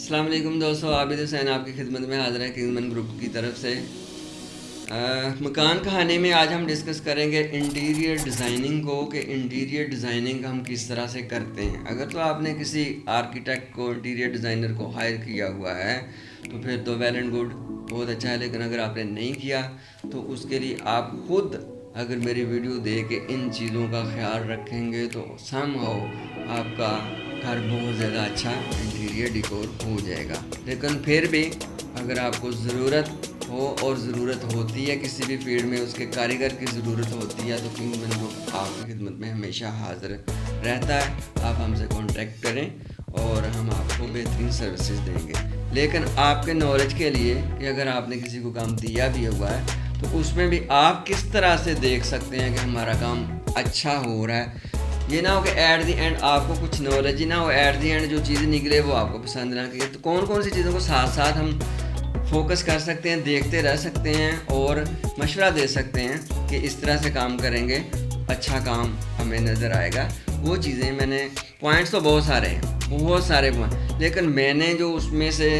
अस्सलाम वालेकुम दोस्तों, आबिद हुसैन आपकी खिदमत में हाज़िर है किंगमन ग्रुप की तरफ से। मकान कहानी में आज हम डिस्कस करेंगे इंटीरियर डिज़ाइनिंग को, कि इंटीरियर डिज़ाइनिंग हम किस तरह से करते हैं। अगर तो आपने किसी आर्किटेक्ट को, इंटीरियर डिज़ाइनर को हायर किया हुआ है तो फिर तो वेल एंड गुड, बहुत अच्छा है। लेकिन अगर आपने नहीं किया तो उसके लिए आप खुद अगर मेरी वीडियो देख के इन चीज़ों का ख्याल रखेंगे तो समहाउ आपका घर बहुत ज़्यादा अच्छा इंटीरियर डिकोर हो जाएगा। लेकिन फिर भी अगर आपको ज़रूरत हो और ज़रूरत होती है किसी भी फील्ड में, उसके कारीगर की ज़रूरत होती है, तो किंगमन ग्रुप आपकी खिदमत में हमेशा हाज़िर रहता है। आप हमसे कांटेक्ट करें और हम आपको बेहतरीन सर्विसेज देंगे। लेकिन आपके नॉलेज के लिए कि अगर आपने किसी को काम दिया भी हुआ है तो उसमें भी आप किस तरह से देख सकते हैं कि हमारा काम अच्छा हो रहा है। ये ना हो कि एट दी एंड आपको कुछ नॉलेज ही ना हो, एट दी एंड जो चीज़ निकले वो आपको पसंद ना करे। तो कौन कौन सी चीज़ों को साथ साथ हम फोकस कर सकते हैं, देखते रह सकते हैं और मशवरा दे सकते हैं कि इस तरह से काम करेंगे अच्छा काम हमें नज़र आएगा। वो चीज़ें मैंने, पॉइंट्स तो बहुत सारे हैं, बहुत सारे पॉइंट, लेकिन मैंने जो उसमें से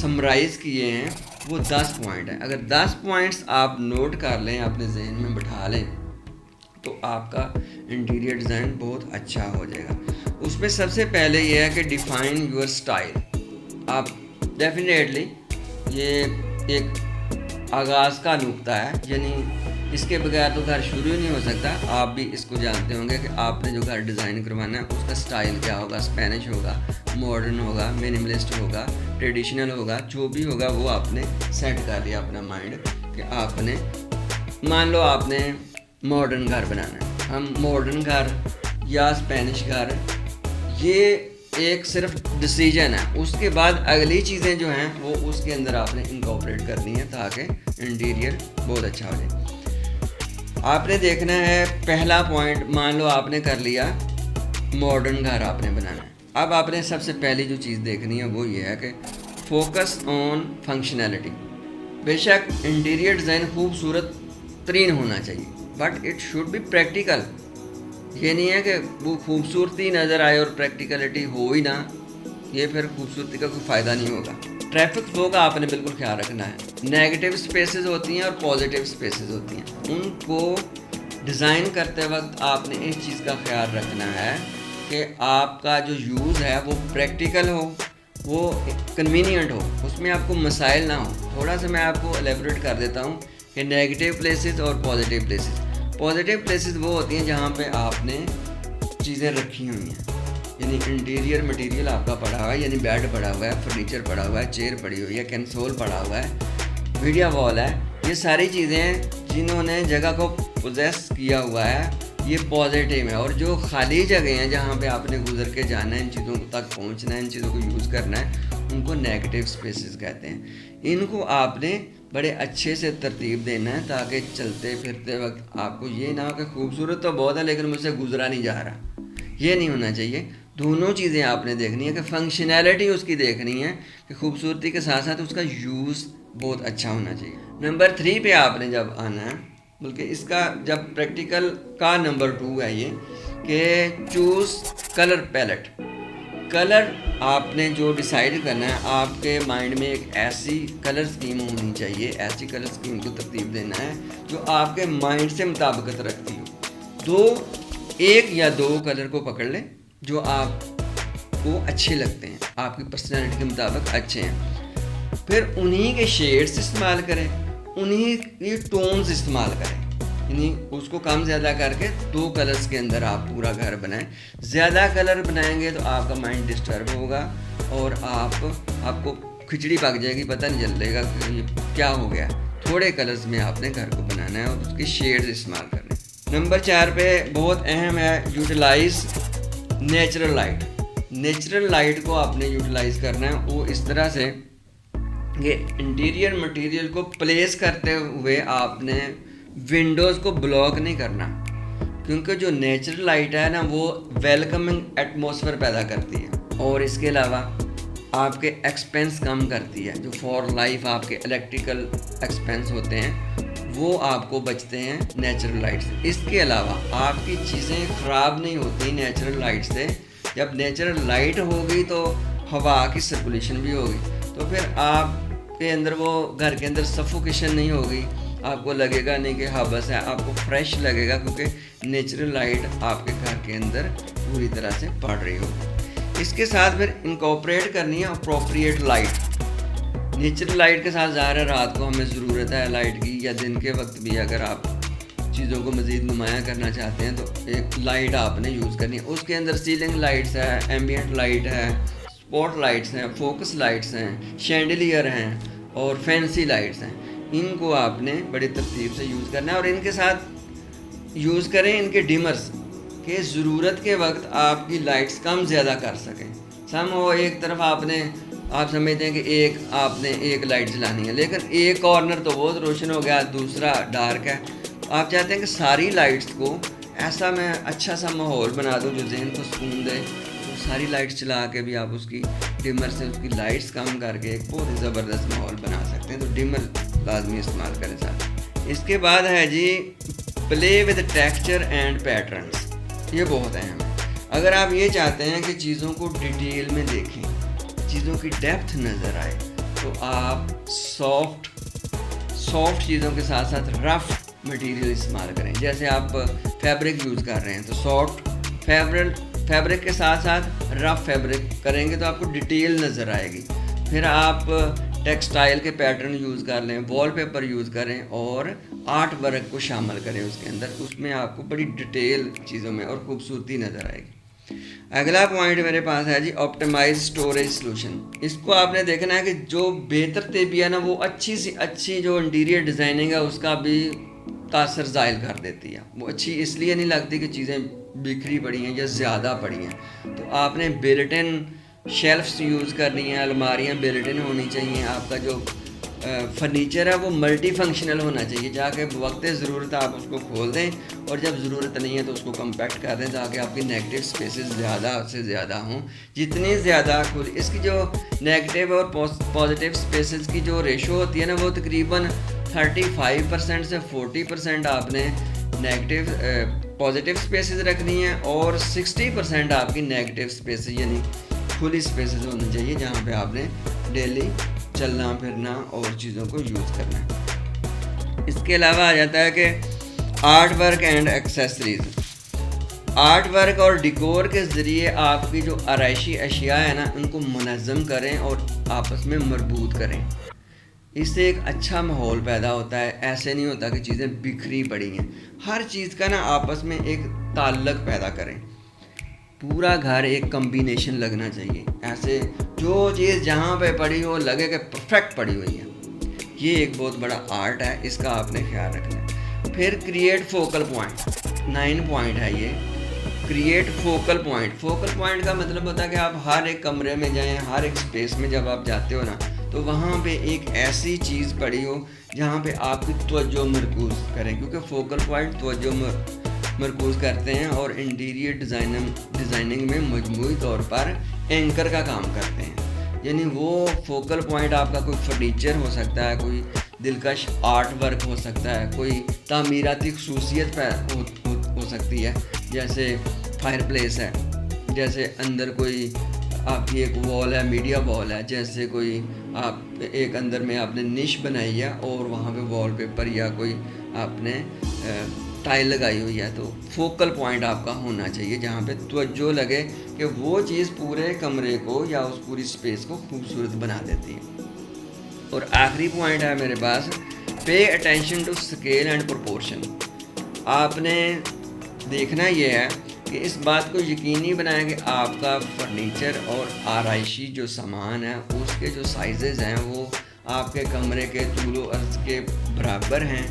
समराइज़ किए हैं वो 10 पॉइंट हैं। अगर 10 पॉइंट्स आप नोट कर लें, अपने जहन में बिठा लें, तो आपका इंटीरियर डिज़ाइन बहुत अच्छा हो जाएगा। उसमें सबसे पहले ये है कि डिफ़ाइन योर स्टाइल। आप डेफिनेटली, ये एक आगाज़ का नुक्ता है, यानी इसके बगैर तो घर शुरू ही नहीं हो सकता। आप भी इसको जानते होंगे कि आपने जो घर डिज़ाइन करवाना है उसका स्टाइल क्या होगा। स्पेनिश होगा, मॉडर्न होगा, मिनिमलिस्ट होगा, ट्रेडिशनल होगा, जो भी होगा वो आपने सेट कर लिया अपना माइंड कि आपने, मान लो आपने मॉडर्न घर बनाना है। हम मॉडर्न घर या स्पेनिश घर, ये एक सिर्फ डिसीजन है। उसके बाद अगली चीज़ें जो हैं वो उसके अंदर आपने इनकॉर्पोरेट करनी है ताकि इंटीरियर बहुत अच्छा हो जाए। आपने देखना है पहला पॉइंट, मान लो आपने कर लिया मॉडर्न घर आपने बनाना है। अब आपने सबसे पहली जो चीज़ देखनी है वो ये है कि फोकस ऑन फंक्शनैलिटी। बेशक इंटीरियर डिज़ाइन खूबसूरत तरीन होना चाहिए, but it should be practical. ये नहीं है कि वो खूबसूरती नज़र आए और प्रैक्टिकलिटी हो ही ना, ये फिर खूबसूरती का कोई फ़ायदा नहीं होगा। ट्रैफिक फ्लो का आपने बिल्कुल ख्याल रखना है। नेगेटिव स्पेसेस होती हैं और पॉजिटिव स्पेसेस होती हैं, उनको डिज़ाइन करते वक्त आपने इस चीज़ का ख्याल रखना है कि आपका जो यूज़ है वो प्रैक्टिकल हो, वो कन्वीनियंट हो, उसमें आपको मसाइल ना हो। थोड़ा सा मैं आपको एलेबोरेट कर देता हूँ कि नेगेटिव प्लेसेस और पॉजिटिव प्लेसेस। पॉजिटिव प्लेसेस वो होती हैं जहाँ पे आपने चीज़ें रखी हुई हैं, यानी इंटीरियर मटेरियल आपका पड़ा हुआ है, यानी बेड पड़ा हुआ है, फर्नीचर पड़ा हुआ है, चेयर पड़ी हुई है, कंसोल पड़ा हुआ है, मीडिया वॉल है। ये सारी चीज़ें जिन्होंने जगह को पोजेस किया हुआ है ये पॉजिटिव है। और जो खाली जगह हैं जहाँ पे आपने गुजर के जाना है, इन चीज़ों तक पहुँचना है, इन चीज़ों को यूज़ करना है, उनको नेगेटिव स्पेसेस कहते हैं। इनको आपने बड़े अच्छे से तरतीब देना है ताकि चलते फिरते वक्त आपको ये ना हो कि खूबसूरत तो बहुत है लेकिन मुझसे गुजरा नहीं जा रहा। ये नहीं होना चाहिए। दोनों चीज़ें आपने देखनी है कि फंक्शनैलिटी उसकी देखनी है कि खूबसूरती के साथ साथ उसका यूज़ बहुत अच्छा होना चाहिए। नंबर 3 पे आपने जब आना है, बल्कि इसका जब प्रैक्टिकल का नंबर 2 है ये, कि चूज़ कलर पैलेट। कलर आपने जो डिसाइड करना है, आपके माइंड में एक ऐसी कलर स्कीम होनी चाहिए, ऐसी कलर स्कीम को तरतीब देना है जो आपके माइंड से मुताबिकत रखती हो। एक या दो कलर को पकड़ लें जो आपको अच्छे लगते हैं, आपकी पर्सनैलिटी के मुताबिक अच्छे हैं, फिर उन्हीं के शेड्स इस्तेमाल करें, उन्हीं के टोन्स इस्तेमाल करें, यानी उसको कम ज़्यादा करके 2 कलर्स के अंदर आप पूरा घर बनाएं। ज़्यादा कलर बनाएंगे तो आपका माइंड डिस्टर्ब होगा और आपको खिचड़ी पक जाएगी, पता नहीं चलेगा कि ये क्या हो गया। थोड़े कलर्स में आपने घर को बनाना है और उसके शेड्स इस्तेमाल करने। नंबर 4 पे बहुत अहम है, utilize natural light. Natural light को आपने यूटिलाइज करना है वो इस तरह से कि इंटीरियर मटेरियल को प्लेस करते हुए आपने विंडोज़ को ब्लॉक नहीं करना, क्योंकि जो नेचुरल लाइट है ना वो वेलकमिंग एटमॉस्फेयर पैदा करती है और इसके अलावा आपके एक्सपेंस कम करती है। जो फॉर लाइफ आपके इलेक्ट्रिकल एक्सपेंस होते हैं वो आपको बचते हैं नेचुरल लाइट से। इसके अलावा आपकी चीज़ें ख़राब नहीं होती नेचुरल लाइट से। जब नेचुरल लाइट होगी तो हवा की सर्कुलेशन भी होगी, तो फिर आपके अंदर वो घर के अंदर सफोकेशन नहीं होगी, आपको लगेगा नहीं कि हाँ बस है, आपको फ्रेश लगेगा क्योंकि नेचुरल लाइट आपके घर के अंदर पूरी तरह से पड़ रही होगी। इसके साथ फिर इनकॉर्पोरेट करनी है अप्रोप्रिएट लाइट। नेचुरल लाइट के साथ ज़ाहिर है रात को हमें ज़रूरत है लाइट की, या दिन के वक्त भी अगर आप चीज़ों को मज़ीद नुमाया करना चाहते हैं तो एक लाइट आपने यूज़ करनी है। उसके अंदर सीलिंग लाइट्स है, एम्बियंट लाइट है, स्पॉट लाइट्स हैं, फोकस लाइट्स हैं, शैंडलियर हैं और फैंसी लाइट्स हैं। इनको आपने बड़ी तरतीब से यूज़ करना है और इनके साथ यूज़ करें इनके डिमर्स के ज़रूरत के वक्त आपकी लाइट्स कम ज़्यादा कर सकें। सम हो एक तरफ आप समझते हैं कि आपने एक लाइट जलानी है, लेकिन एक कॉर्नर तो बहुत रोशन हो गया, दूसरा डार्क है। आप चाहते हैं कि सारी लाइट्स को ऐसा मैं अच्छा सा माहौल बना दूं जो जहन को सुकून दे, तो सारी लाइट्स चला के भी आप उसकी डिमर से उसकी लाइट्स कम करके एक बहुत ही ज़बरदस्त माहौल बना सकते हैं। तो डिमर लाजमी इस्तेमाल करें साथ। इसके बाद है जी play with texture and patterns. ये बहुत अहम है। अगर आप ये चाहते हैं कि चीज़ों को डिटेल में देखें, चीज़ों की डेप्थ नज़र आए, तो आप सॉफ्ट चीज़ों के साथ साथ रफ़ मटेरियल इस्तेमाल करें। जैसे आप फैब्रिक यूज़ कर रहे हैं तो सॉफ्ट फैब्रिक के साथ साथ रफ़ फैब्रिक करेंगे तो आपको डिटेल नज़र आएगी। फिर आप टेक्सटाइल के पैटर्न यूज़ कर लें, वॉलपेपर यूज़ करें और आर्ट वर्क को शामिल करें उसके अंदर, उसमें आपको बड़ी डिटेल चीज़ों में और खूबसूरती नज़र आएगी। अगला पॉइंट मेरे पास है जी ऑप्टिमाइज स्टोरेज सॉल्यूशन। इसको आपने देखना है कि जो बेतरतीबी है ना वो अच्छी सी अच्छी जो इंटीरियर डिज़ाइनिंग है उसका भी तासर ज़ायल कर देती है। वो अच्छी इसलिए नहीं लगती कि चीज़ें बिखरी पड़ी हैं या ज़्यादा पड़ी हैं। तो आपने बिल्ट इन शेल्फ्स यूज़ करनी है, अलमारियाँ बिल्ट इन होनी चाहिए। आपका जो फर्नीचर है वो मल्टी फंक्शनल होना चाहिए, जाके वक्त ज़रूरत आप उसको खोल दें और जब ज़रूरत नहीं है तो उसको कम्पैक्ट कर दें ताकि आपकी नेगेटिव स्पेसेस ज़्यादा से ज़्यादा हों। जितनी ज़्यादा खुल इसकी जो नेगेटिव और पॉजिटिव स्पेसेस की जो रेशो होती है ना वो तकरीबन 35% से 40% आपने नेगेटिव पॉजिटिव स्पेसेस रखनी है और 60% आपकी नेगेटिव स्पेसेस यानी खुली स्पेसेस होनी चाहिए जहाँ पे आपने डेली चलना फिरना और चीज़ों को यूज़ करना है। इसके अलावा आ जाता है कि art work and accessories. Art work और डिकोर के ज़रिए आपकी जो आराइशी अशिया है ना उनको मुनज़्ज़म करें और आपस में मरबूत करें। इससे एक अच्छा माहौल पैदा होता है। ऐसे नहीं होता कि चीज़ें बिखरी पड़ी हैं। हर चीज़ का ना आपस में एक ताल्लुक़ पैदा करें। पूरा घर एक कम्बिनेशन लगना चाहिए, ऐसे जो चीज़ जहाँ पे पड़ी हो लगे कि परफेक्ट पड़ी हुई है। ये एक बहुत बड़ा आर्ट है, इसका आपने ख्याल रखना है। फिर क्रिएट फोकल पॉइंट, 9 पॉइंट है ये। Create focal point. Focal point का मतलब होता है कि आप हर एक कमरे में जाएं, हर एक स्पेस में जब आप जाते हो ना तो वहाँ पे एक ऐसी चीज़ पड़ी हो जहाँ पे आपकी तवज्जो मरकूज़ करें, क्योंकि फोकल पॉइंट तवज्जो मरकूज़ करते हैं और इंटीरियर डिज़ाइनिंग में मजमूई तौर पर एंकर का काम करते हैं। यानी वो फोकल पॉइंट आपका कोई फर्नीचर हो सकता है, कोई दिलकश आर्ट वर्क हो सकता है, कोई तामीराती खसूसियत हो सकती है, जैसे फायर प्लेस है, जैसे अंदर कोई आपकी एक वॉल है, मीडिया वॉल है, जैसे कोई आप एक अंदर में आपने निश बनाई है और वहाँ पे वॉलपेपर या कोई आपने टाइल लगाई हुई है। तो फोकल पॉइंट आपका होना चाहिए जहाँ पे तवज्जो लगे कि वो चीज़ पूरे कमरे को या उस पूरी स्पेस को खूबसूरत बना देती है। और आखिरी पॉइंट है मेरे पास, pay attention to scale and proportion. आपने देखना ये है कि इस बात को यकीनी बनाएं कि आपका फर्नीचर और आराइशी जो सामान है उसके जो साइजेज़ हैं वो आपके कमरे के तूलो अर्ज़ के बराबर हैं,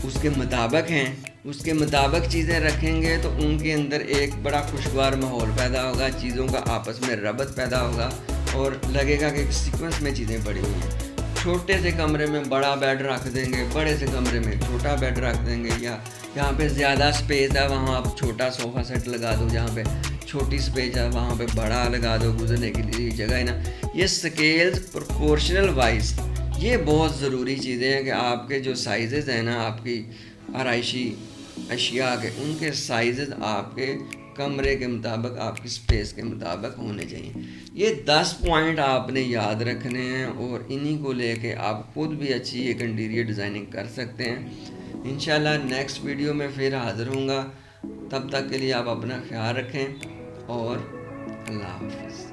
उसके मुताबिक हैं। उसके मुताबिक चीज़ें रखेंगे तो उनके अंदर एक बड़ा खुशगवार माहौल पैदा होगा, चीज़ों का आपस में रबत पैदा होगा और लगेगा कि एक सीक्वेंस में चीज़ें पड़ी हुई हैं। छोटे से कमरे में बड़ा बेड रख देंगे, बड़े से कमरे में छोटा बेड रख देंगे, या जहाँ पे ज़्यादा स्पेस है वहाँ आप छोटा सोफ़ा सेट लगा दो, जहाँ पे छोटी स्पेस है वहाँ पे बड़ा लगा दो, गुजरने के लिए जगह है ना। ये स्केल्स प्रोपोर्शनल वाइज ये बहुत ज़रूरी चीज़ें हैं कि आपके जो साइजेज़ हैं ना आपकी आराइशी अशिया के, उनके साइजेज़ आपके कमरे के मुताबिक, आपकी स्पेस के मुताबिक होने चाहिए। ये 10 पॉइंट आपने याद रखने हैं और इन्हीं को लेके आप खुद भी अच्छी एक इंटीरियर डिज़ाइनिंग कर सकते हैं। इंशाल्लाह नेक्स्ट वीडियो में फिर हाज़िर होऊंगा। तब तक के लिए आप अपना ख्याल रखें और अल्लाह हाफ़िज़।